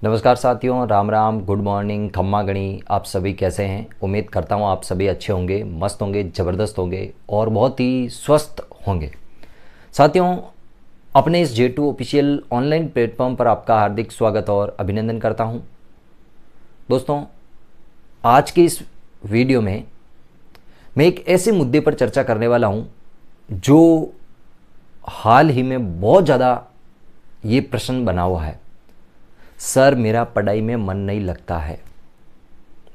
नमस्कार साथियों, Ram Ram, good morning, खम्मा गणी। आप सभी कैसे हैं? उम्मीद करता हूँ आप सभी अच्छे होंगे, मस्त होंगे, ज़बरदस्त होंगे और बहुत ही स्वस्थ होंगे। साथियों, अपने इस J2 ऑफिशियल ऑनलाइन प्लेटफॉर्म पर आपका हार्दिक स्वागत और अभिनंदन करता हूँ। दोस्तों, आज की इस वीडियो में मैं एक ऐसे मुद्दे पर चर्चा करने वाला हूँ जो हाल ही में बहुत ज़्यादा ये प्रश्न बना हुआ है। सर, मेरा पढ़ाई में मन नहीं लगता है,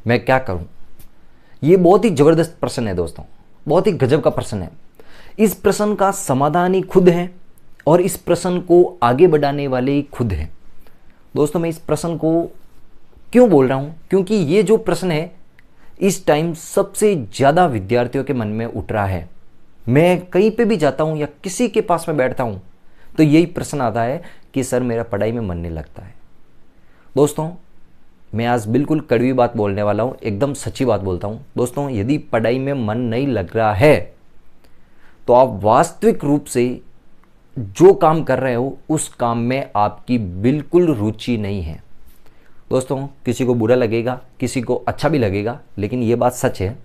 मैं क्या करूं? ये बहुत ही ज़बरदस्त प्रश्न है दोस्तों, बहुत ही गजब का प्रश्न है। इस प्रश्न का समाधान ही खुद है और इस प्रश्न को आगे बढ़ाने वाले ही खुद हैं। दोस्तों, मैं इस प्रश्न को क्यों बोल रहा हूं? क्योंकि ये जो प्रश्न है इस टाइम सबसे ज़्यादा विद्यार्थियों के मन में उठ रहा है। मैं कहीं पे भी जाता हूं या किसी के पास में बैठता हूं तो यही प्रश्न आता है कि सर, मेरा पढ़ाई में मन नहीं लगता है। दोस्तों, मैं आज बिल्कुल कड़वी बात बोलने वाला हूँ, एकदम सच्ची बात बोलता हूँ। दोस्तों, यदि पढ़ाई में मन नहीं लग रहा है तो आप वास्तविक रूप से जो काम कर रहे हो उस काम में आपकी बिल्कुल रुचि नहीं है। दोस्तों, किसी को बुरा लगेगा, किसी को अच्छा भी लगेगा, लेकिन ये बात सच है।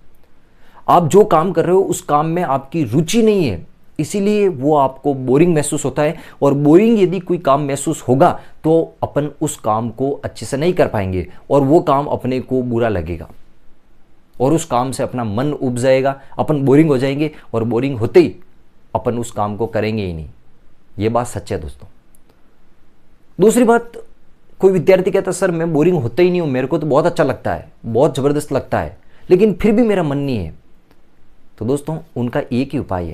आप जो काम कर रहे हो उस काम में आपकी रुचि नहीं है, इसीलिए वो आपको बोरिंग महसूस होता है। और बोरिंग यदि कोई काम महसूस होगा तो अपन उस काम को अच्छे से नहीं कर पाएंगे और वो काम अपने को बुरा लगेगा और उस काम से अपना मन उब जाएगा, अपन बोरिंग हो जाएंगे और बोरिंग होते ही अपन उस काम को करेंगे ही नहीं। ये बात सच है दोस्तों। दूसरी बात, कोई विद्यार्थी कहता है सर, मैं बोरिंग होता ही नहीं हूँ, मेरे को तो बहुत अच्छा लगता है, बहुत ज़बरदस्त लगता है, लेकिन फिर भी मेरा मन नहीं है। तो दोस्तों, उनका एक ही उपाय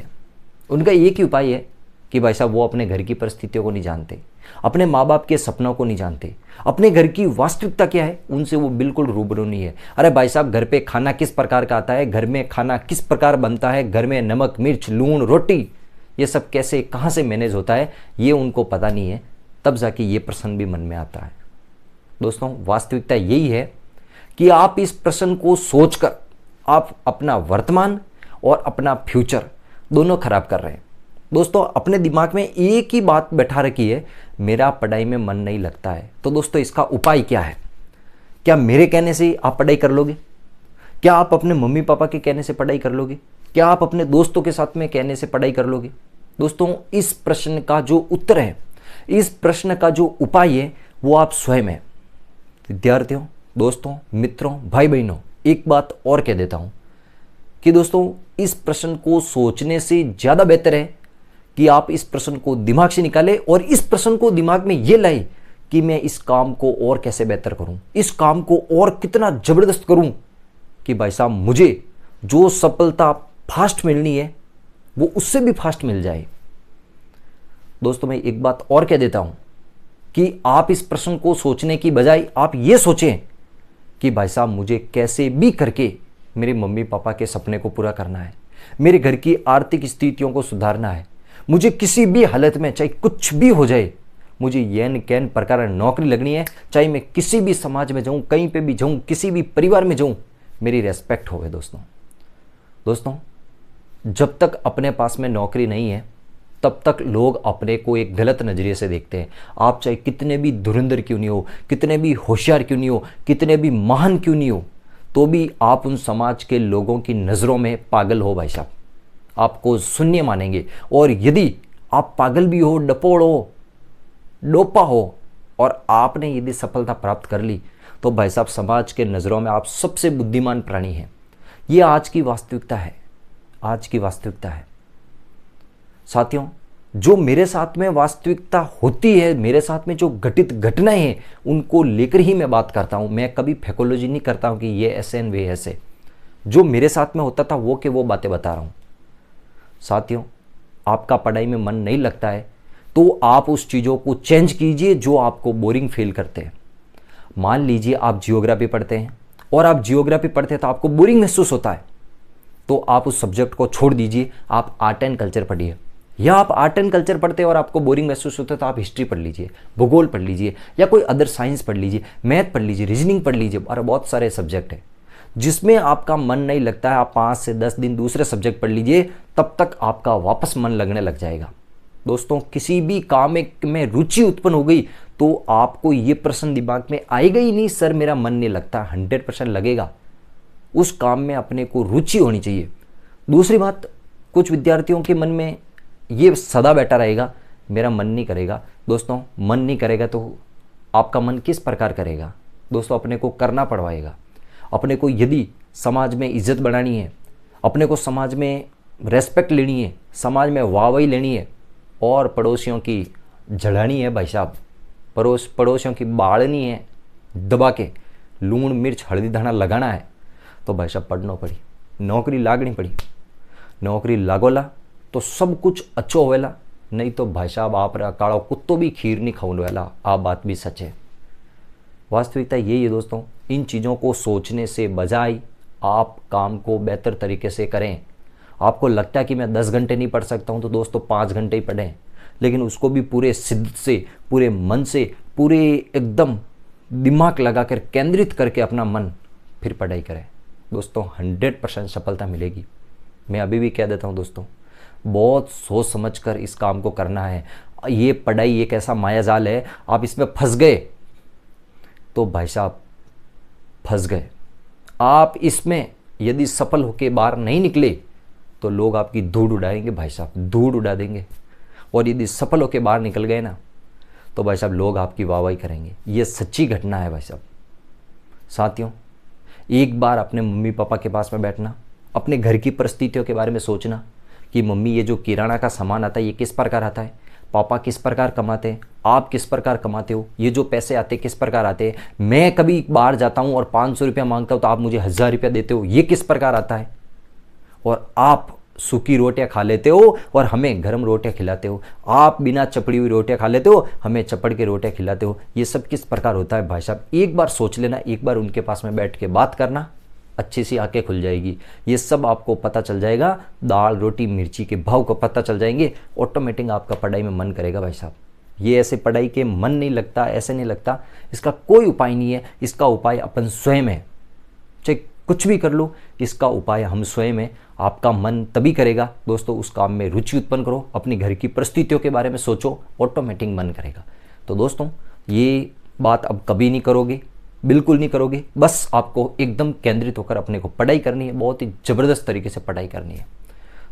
है, कि भाई साहब वो अपने घर की परिस्थितियों को नहीं जानते, अपने माँ बाप के सपनों को नहीं जानते, अपने घर की वास्तविकता क्या है उनसे वो बिल्कुल रूबरू नहीं है। अरे भाई साहब, घर पे खाना किस प्रकार का आता है, घर में खाना किस प्रकार बनता है, घर में नमक मिर्च लूण रोटी ये सब कैसे कहाँ से मैनेज होता है, ये उनको पता नहीं है। तब जाके ये प्रश्न भी मन में आता है। दोस्तों, वास्तविकता यही है कि आप इस प्रश्न को सोचकर आप अपना वर्तमान और अपना फ्यूचर दोनों खराब कर रहे हैं। दोस्तों, अपने दिमाग में एक ही बात बैठा रखी है, मेरा पढ़ाई में मन नहीं लगता है। तो दोस्तों, इसका उपाय क्या है? क्या मेरे कहने से आप पढ़ाई कर लोगे? क्या आप अपने मम्मी पापा के कहने से पढ़ाई कर लोगे? क्या आप अपने दोस्तों के साथ में कहने से पढ़ाई कर लोगे? दोस्तों, इस प्रश्न का जो उत्तर है, इस प्रश्न का जो उपाय है, वो आप स्वयं है। विद्यार्थियों, दोस्तों, मित्रों, भाई बहनों, एक बात और कह देता हूं कि दोस्तों, इस प्रश्न को सोचने से ज़्यादा बेहतर है कि आप इस प्रश्न को दिमाग से निकालें और इस प्रश्न को दिमाग में ये लाएं कि मैं इस काम को और कैसे बेहतर करूं, इस काम को और कितना ज़बरदस्त करूं कि भाई साहब मुझे जो सफलता फास्ट मिलनी है वो उससे भी फास्ट मिल जाए। दोस्तों, मैं एक बात और कह देता हूं कि आप इस प्रश्न को सोचने की बजाय आप ये सोचें कि भाई साहब मुझे कैसे भी करके मेरे मम्मी पापा के सपने को पूरा करना है, मेरे घर की आर्थिक स्थितियों को सुधारना है, मुझे किसी भी हालत में चाहे कुछ भी हो जाए, मुझे येन कैन प्रकार नौकरी लगनी है, चाहे मैं किसी भी समाज में जाऊं, कहीं पे भी जाऊं, किसी भी परिवार में जाऊं, मेरी रेस्पेक्ट होवे। दोस्तों, जब तक अपने पास में नौकरी नहीं है तब तक लोग अपने को एक गलत नज़रिए से देखते हैं। आप चाहे कितने भी धुरंधर क्यों नहीं हो, कितने भी होशियार क्यों नहीं हो, कितने भी महान क्यों नहीं हो, तो भी आप उन समाज के लोगों की नज़रों में पागल हो। भाई साहब, आपको शून्य मानेंगे। और यदि आप पागल भी हो, डपोड़ हो, डोपा हो और आपने यदि सफलता प्राप्त कर ली तो भाई साहब समाज के नज़रों में आप सबसे बुद्धिमान प्राणी हैं। ये आज की वास्तविकता है, आज की वास्तविकता है। साथियों, जो मेरे साथ में वास्तविकता होती है, मेरे साथ में जो घटित घटनाएं हैं उनको लेकर ही मैं बात करता हूं। मैं कभी फेकोलॉजी नहीं करता हूं कि ये ऐसे एंड वे ऐसे। जो मेरे साथ में होता था वो बातें बता रहा हूं। साथियों, आपका पढ़ाई में मन नहीं लगता है तो आप उस चीज़ों को चेंज कीजिए जो आपको बोरिंग फील करते हैं। मान लीजिए आप जियोग्राफी पढ़ते हैं और आप जियोग्राफी पढ़ते हैं तो आपको बोरिंग महसूस होता है, तो आप उस सब्जेक्ट को छोड़ दीजिए, आप आर्ट एंड कल्चर पढ़िए। या आप आर्ट एंड कल्चर पढ़ते हैं और आपको बोरिंग महसूस होता है तो आप हिस्ट्री पढ़ लीजिए, भूगोल पढ़ लीजिए, या कोई अदर साइंस पढ़ लीजिए, मैथ पढ़ लीजिए, रीजनिंग पढ़ लीजिए। और बहुत सारे सब्जेक्ट हैं जिसमें आपका मन नहीं लगता है, आप 5 से 10 दिन दूसरे सब्जेक्ट पढ़ लीजिए, तब तक आपका वापस मन लगने लग जाएगा। दोस्तों, किसी भी काम में रुचि उत्पन्न हो गई तो तो आपको ये प्रश्न दिमाग में आएगा ही नहीं, सर मेरा मन नहीं लगता। 100% लगेगा। उस काम में अपने को रुचि होनी चाहिए। दूसरी बात, कुछ विद्यार्थियों के मन में ये सदा बैठा रहेगा, मेरा मन नहीं करेगा। दोस्तों, मन नहीं करेगा तो आपका मन किस प्रकार करेगा? दोस्तों, अपने को करना पड़वाएगा। अपने को यदि समाज में इज्जत बढ़ानी है, अपने को समाज में रेस्पेक्ट लेनी है, समाज में वाहवाही लेनी है और पड़ोसियों की जड़ानी है भाई साहब, पड़ोसियों की बाड़नी है, दबा के लूण मिर्च हल्दी धाना लगाना है, तो भाई साहब पढ़ना पड़ी, नौकरी लागनी पड़ी। नौकरी लागोला तो सब कुछ अच्छो होवेला, नहीं तो भाई साहब आप काड़ो कुत्तो भी खीर नहीं खाऊंगा। आप बात भी सच है। वास्तविकता यही है दोस्तों। इन चीज़ों को सोचने से बजाय आप काम को बेहतर तरीके से करें। आपको लगता है कि मैं 10 घंटे नहीं पढ़ सकता हूं, तो दोस्तों 5 घंटे ही पढ़ें, लेकिन उसको भी पूरे शिद्दत से, पूरे मन से, पूरे एकदम दिमाग लगाकर केंद्रित करके अपना मन फिर पढ़ाई करें। दोस्तों 100% सफलता मिलेगी। मैं अभी भी कह देता हूं दोस्तों, बहुत सोच समझ कर इस काम को करना है। ये पढ़ाई एक ऐसा मायाजाल है, आप इसमें फंस गए तो भाई साहब फंस गए। आप इसमें यदि सफल होकर बाहर नहीं निकले तो लोग आपकी धूड़ उड़ाएंगे भाई साहब, धूड़ उड़ा देंगे। और यदि सफल होकर बाहर निकल गए ना तो भाई साहब लोग आपकी वाहवाही करेंगे। ये सच्ची घटना है भाई साहब। साथियों, एक बार अपने मम्मी पापा के पास में बैठना, अपने घर की परिस्थितियों के बारे में सोचना कि मम्मी ये जो किराना का सामान आता है ये किस प्रकार आता है, पापा किस प्रकार कमाते हैं, आप किस प्रकार कमाते हो, ये जो पैसे आते किस प्रकार आते हैं, मैं कभी बाहर जाता हूँ और 500 रुपया मांगता हूँ तो आप मुझे 1000 रुपया देते हो, ये किस प्रकार आता है। और आप सूखी रोटियां खा लेते हो और हमें गर्म रोटियां खिलाते हो, आप बिना चपड़ी हुई रोटियां खा लेते हो, हमें चपड़ के रोटियां खिलाते हो। ये सब किस प्रकार होता है भाई साहब? एक बार सोच लेना, एक बार उनके पास में बैठ के बात करना, अच्छी सी आंखें खुल जाएगी। ये सब आपको पता चल जाएगा, दाल रोटी मिर्ची के भाव को पता चल जाएंगे। ऑटोमेटिक आपका पढ़ाई में मन करेगा भाई साहब। ये ऐसे पढ़ाई के मन नहीं लगता, ऐसे नहीं लगता, इसका कोई उपाय नहीं है। इसका उपाय अपन स्वयं है। चाहे कुछ भी कर लो, इसका उपाय हम स्वयं है। आपका मन तभी करेगा दोस्तों, उस काम में रुचि उत्पन्न करो, अपनी घर की परिस्थितियों के बारे में सोचो, ऑटोमेटिक मन करेगा। तो दोस्तों, ये बात अब कभी नहीं करोगे, बिल्कुल नहीं करोगे। बस आपको एकदम केंद्रित होकर अपने को पढ़ाई करनी है, बहुत ही ज़बरदस्त तरीके से पढ़ाई करनी है।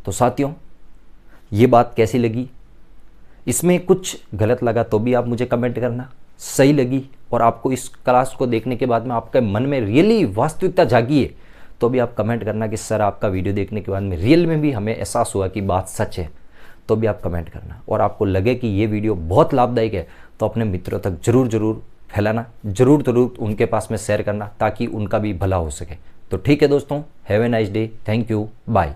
तो साथियों, ये बात कैसी लगी? इसमें कुछ गलत लगा तो भी आप मुझे कमेंट करना, सही लगी और आपको इस क्लास को देखने के बाद में आपके मन में रियली वास्तविकता जागी है तो भी आप कमेंट करना कि सर आपका वीडियो देखने के बाद में रियल में भी हमें एहसास हुआ कि बात सच है, तो भी आप कमेंट करना। और आपको लगे कि ये वीडियो बहुत लाभदायक है तो अपने मित्रों तक जरूर फैलाना, जरूर उनके पास में शेयर करना ताकि उनका भी भला हो सके। तो ठीक है दोस्तों, have a nice day, thank you, bye.